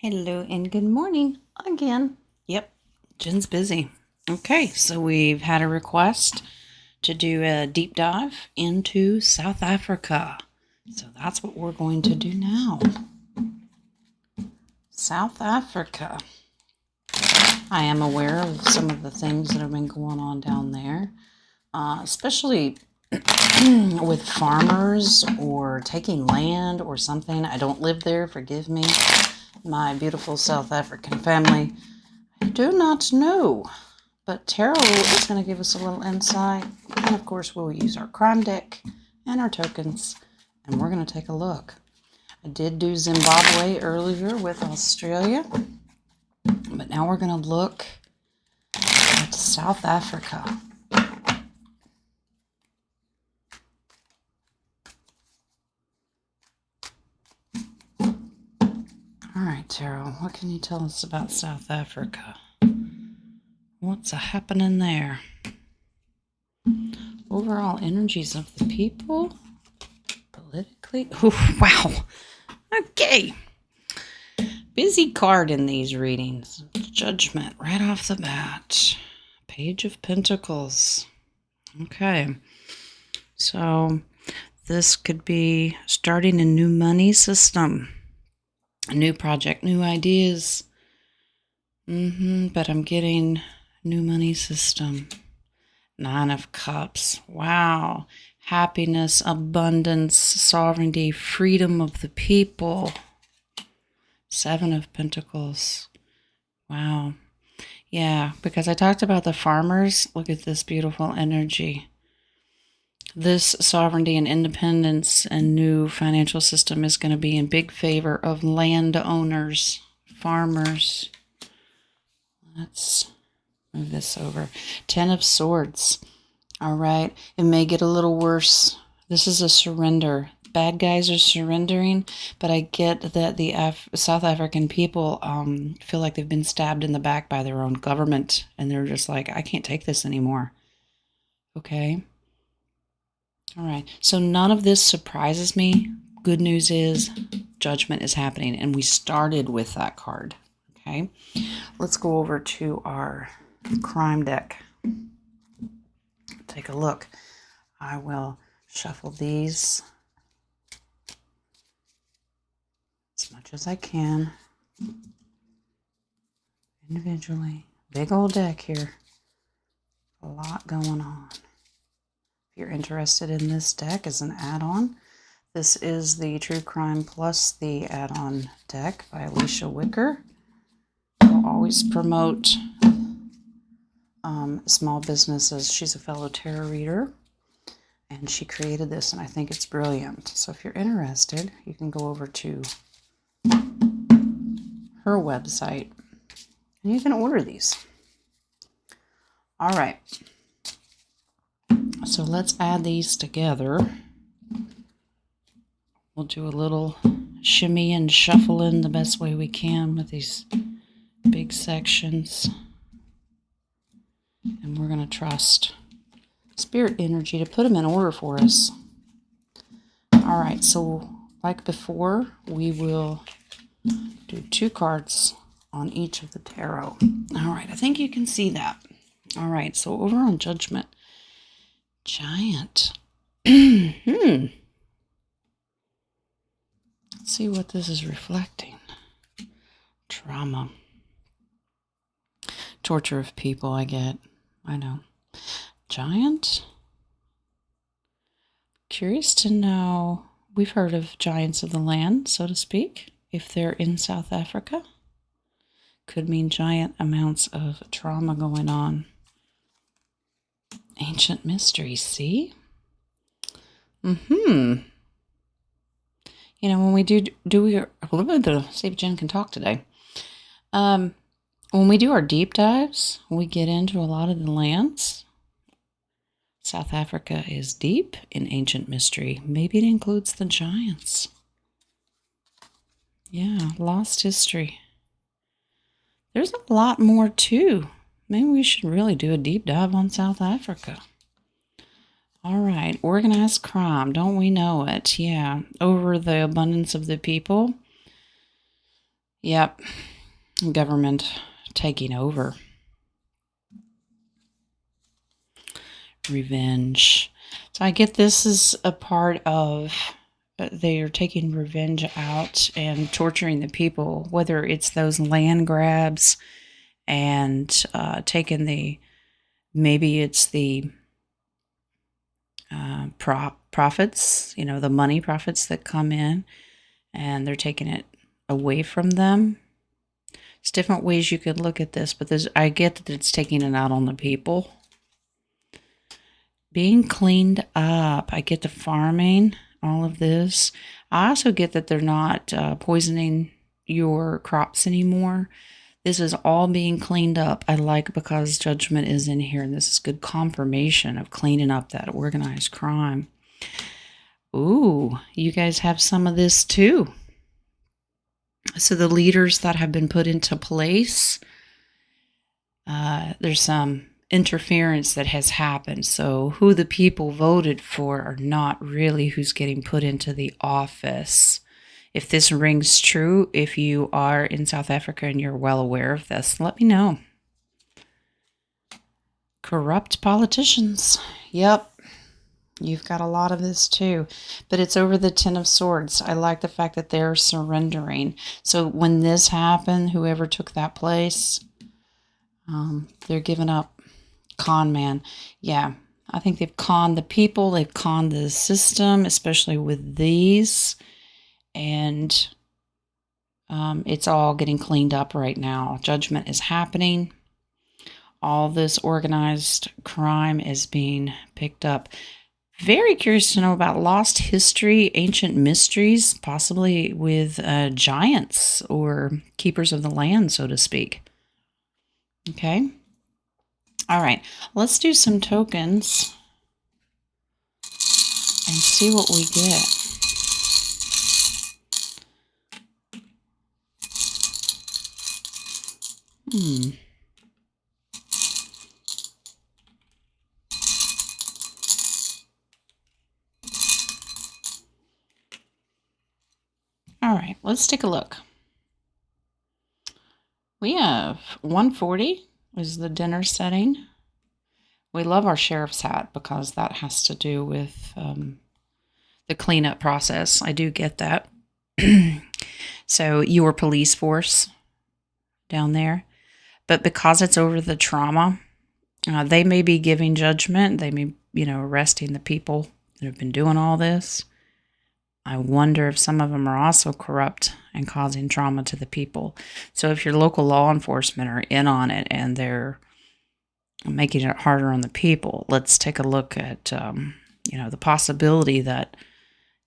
Hello and good morning again. Yep, Jen's busy. Okay, so we've had a request to do a deep dive into South Africa. So that's what we're going to do now. South Africa. I am aware of some of the things that have been going on down there, especially with farmers or taking land or something. I don't live there, forgive me. My beautiful South African family, I do not know, but tarot is going to give us a little insight, and of course we'll use our crime deck and our tokens, and we're going to take a look. I did do Zimbabwe earlier with Australia, but now we're going to look at South Africa. All right, Tarot, what can you tell us about South Africa? What's happening there? Overall energies of the people? Politically? Oh, wow. Okay. Busy card in these readings. Judgment right off the bat. Page of Pentacles. Okay. So this could be starting a new money system. A new project, new ideas. But I'm getting new money system. 9 of Cups. Wow. Happiness, abundance, sovereignty, freedom of the people. 7 of Pentacles. Wow. Yeah, because I talked about the farmers. Look at this beautiful energy. This sovereignty and independence and new financial system is going to be in big favor of landowners, farmers. Let's move this over. 10 of Swords. All right. It may get a little worse. This is a surrender. Bad guys are surrendering, but I get that the South African people feel like they've been stabbed in the back by their own government, and they're just like, I can't take this anymore. Okay. All right. So none of this surprises me. Good news is judgment is happening, and we started with that card. Okay. Let's go over to our crime deck. Take a look. I will shuffle these as much as I can individually. Big old deck here. A lot going on. If you're interested in this deck as an add-on, this is the True Crime Plus the add-on deck by Alicia Wicker. I'll always promote small businesses. She's a fellow tarot reader, and she created this, and I think it's brilliant. So if you're interested, you can go over to her website, and you can order these. All right. So let's add these together. We'll do a little shimmy and shuffle in the best way we can with these big sections. And we're going to trust spirit energy to put them in order for us. All right, so like before, we will do 2 cards on each of the tarot. All right, I think you can see that. All right, so over on Judgment, Giant. Let's see what this is reflecting. Trauma. Torture of people, I get. I know. Giant? Curious to know, we've heard of giants of the land, so to speak, if they're in South Africa. Could mean giant amounts of trauma going on. Ancient mysteries, see? You know, when we see if Jen can talk today. When we do our deep dives, we get into a lot of the lands. South Africa is deep in ancient mystery. Maybe it includes the giants. Yeah, lost history. There's a lot more too. Maybe we should really do a deep dive on South Africa. All right, organized crime, don't we know it? Yeah, over the abundance of the people. Yep. Government taking over. Revenge. So I get this is a part of they are taking revenge out and torturing the people, whether it's those land grabs and taking maybe it's the profits, the money profits that come in, and they're taking it away from them. There's different ways you could look at this, but I get that it's taking it out on the people. Being cleaned up. I get the farming, all of this. I also get that they're not poisoning your crops anymore. This is all being cleaned up. I like because judgment is in here, and this is good confirmation of cleaning up that organized crime. Ooh, you guys have some of this too. So the leaders that have been put into place, there's some interference that has happened. So who the people voted for are not really who's getting put into the office. If this rings true, if you are in South Africa and you're well aware of this, let me know. Corrupt politicians. Yep. You've got a lot of this too. But it's over the Ten of Swords. I like the fact that they're surrendering. So when this happened, whoever took that place, they're giving up. Con man. Yeah, I think they've conned the people. They've conned the system, especially with these. And it's all getting cleaned up right now. Judgment is happening. All this organized crime is being picked up. Very curious to know about lost history, ancient mysteries, possibly with giants or keepers of the land, so to speak. Okay. All right, let's do some tokens and see what we get. All right, let's take a look. We have 140 is the dinner setting. We love our sheriff's hat because that has to do with the cleanup process. I do get that. So your police force down there. But because it's over the trauma, they may be giving judgment. They may, arresting the people that have been doing all this. I wonder if some of them are also corrupt and causing trauma to the people. So if your local law enforcement are in on it and they're making it harder on the people, let's take a look at, the possibility that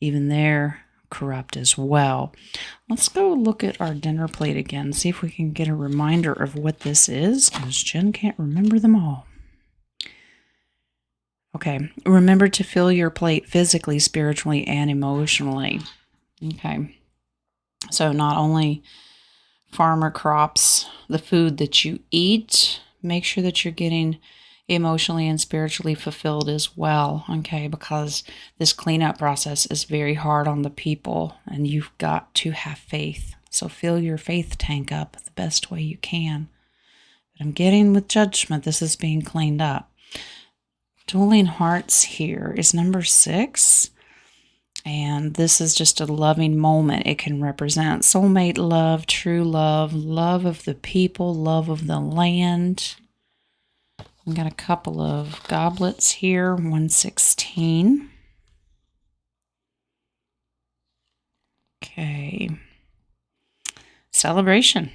even they're corrupt as well. Let's go look at our dinner plate again, see if we can get a reminder of what this is, because Jen can't remember them all. Okay, remember to fill your plate physically, spiritually, and emotionally. Okay, so not only farmer crops, the food that you eat, make sure that you're getting emotionally and spiritually fulfilled as well, okay, because this cleanup process is very hard on the people, and you've got to have faith. So fill your faith tank up the best way you can. But I'm getting with judgment, this is being cleaned up. Dueling Hearts here is number 6. And this is just a loving moment. It can represent soulmate love, true love, love of the people, love of the land. I've got a couple of goblets here, 116. Okay. Celebration,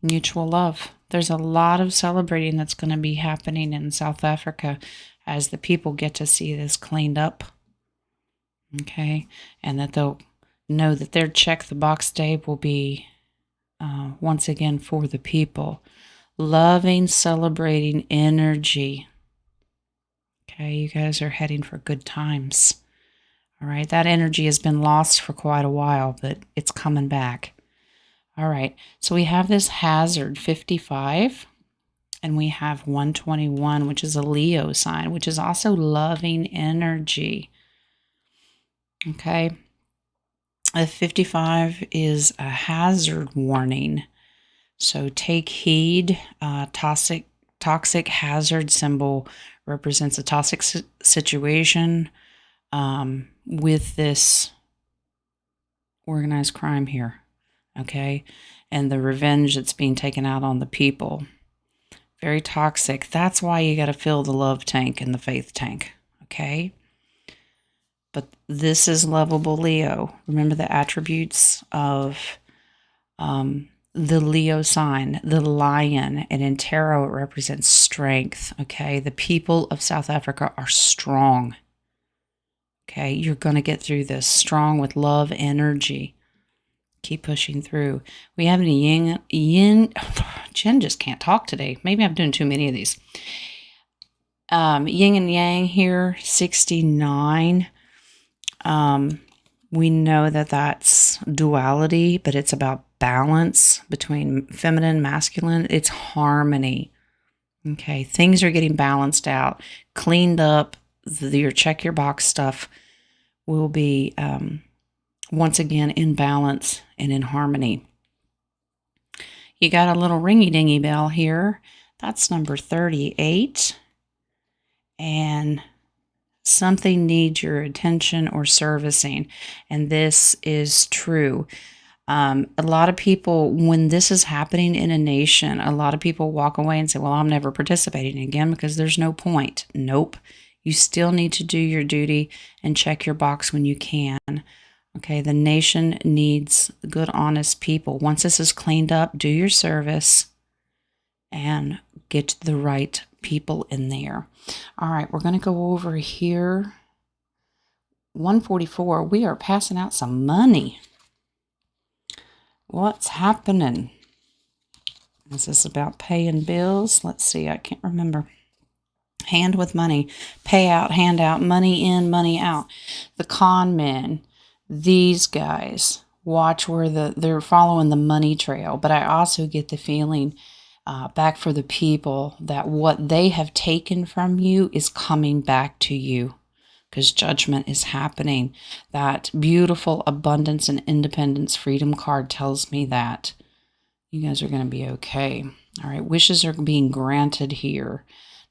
mutual love. There's a lot of celebrating that's going to be happening in South Africa as the people get to see this cleaned up. Okay, and that they'll know that their check the box day will be once again for the people. Loving, celebrating energy. Okay, you guys are heading for good times. All right, that energy has been lost for quite a while, but it's coming back. All right, so we have this hazard 55, and we have 121, which is a Leo sign, which is also loving energy. Okay, A 55 is a hazard warning. So take heed. Toxic hazard symbol represents a toxic situation with this organized crime here, okay? And the revenge that's being taken out on the people. Very toxic. That's why you got to fill the love tank and the faith tank, okay? But this is lovable Leo. Remember the attributes of the Leo sign, the lion, and in tarot it represents strength, okay? The people of South Africa are strong, okay? You're going to get through this strong with love, energy. Keep pushing through. We have any yin. Jen just can't talk today. Maybe I'm doing too many of these. Yin and yang here, 69. We know that that's duality, but it's about balance between feminine and masculine. It's harmony. Okay, things are getting balanced out, cleaned up. Your check your box stuff will be once again in balance and in harmony. You got a little ringy dingy bell here. That's number 38. And something needs your attention or servicing. And this is true. A lot of people, when this is happening in a nation, a lot of people walk away and say, well, I'm never participating again because there's no point. Nope. You still need to do your duty and check your box when you can. Okay, the nation needs good, honest people. Once this is cleaned up, do your service and get the right people in there. All right, we're going to go over here. 144, we are passing out some money. What's happening? Is this about paying bills? Let's see, I can't remember. Hand with money, pay out, hand out, money in, money out. The con men, these guys, watch where they're following the money trail. But I also get the feeling back for the people that what they have taken from you is coming back to you because judgment is happening. That beautiful abundance and independence freedom card tells me that you guys are going to be okay. All right, wishes are being granted here.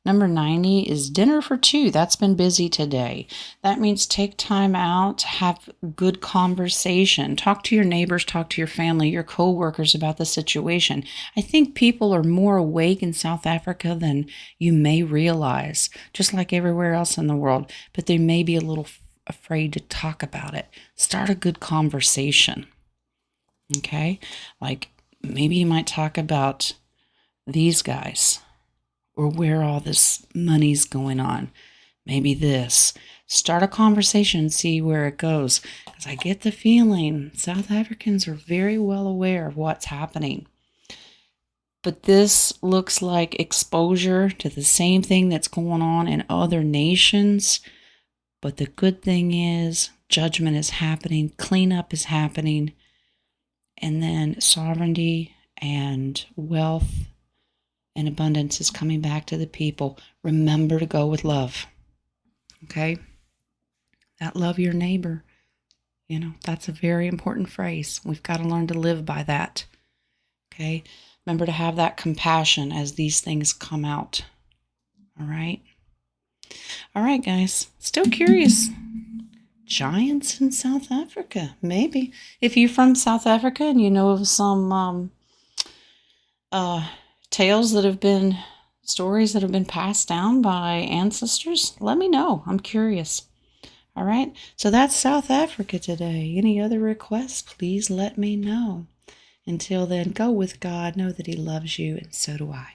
Number 90 is dinner for two. That's been busy today. That means take time out, have good conversation, talk to your neighbors, talk to your family, your co-workers about the situation. I think people are more awake in South Africa than you may realize, just like everywhere else in the world, but they may be a little afraid to talk about it. Start a good conversation, okay? Like maybe you might talk about these guys, or where all this money's going on. Maybe this. Start a conversation and see where it goes. Because I get the feeling South Africans are very well aware of what's happening. But this looks like exposure to the same thing that's going on in other nations. But the good thing is judgment is happening, cleanup is happening, and then sovereignty and wealth and abundance is coming back to the people. Remember to go with love. Okay? That love your neighbor. You know, that's a very important phrase. We've got to learn to live by that. Okay? Remember to have that compassion as these things come out. All right? All right, guys. Still curious. Giants in South Africa. Maybe. If you're from South Africa and you know of some tales that have been, stories that have been passed down by ancestors, let me know. I'm curious. All right. So that's South Africa today. Any other requests, please let me know. Until then, go with God. Know that He loves you, and so do I.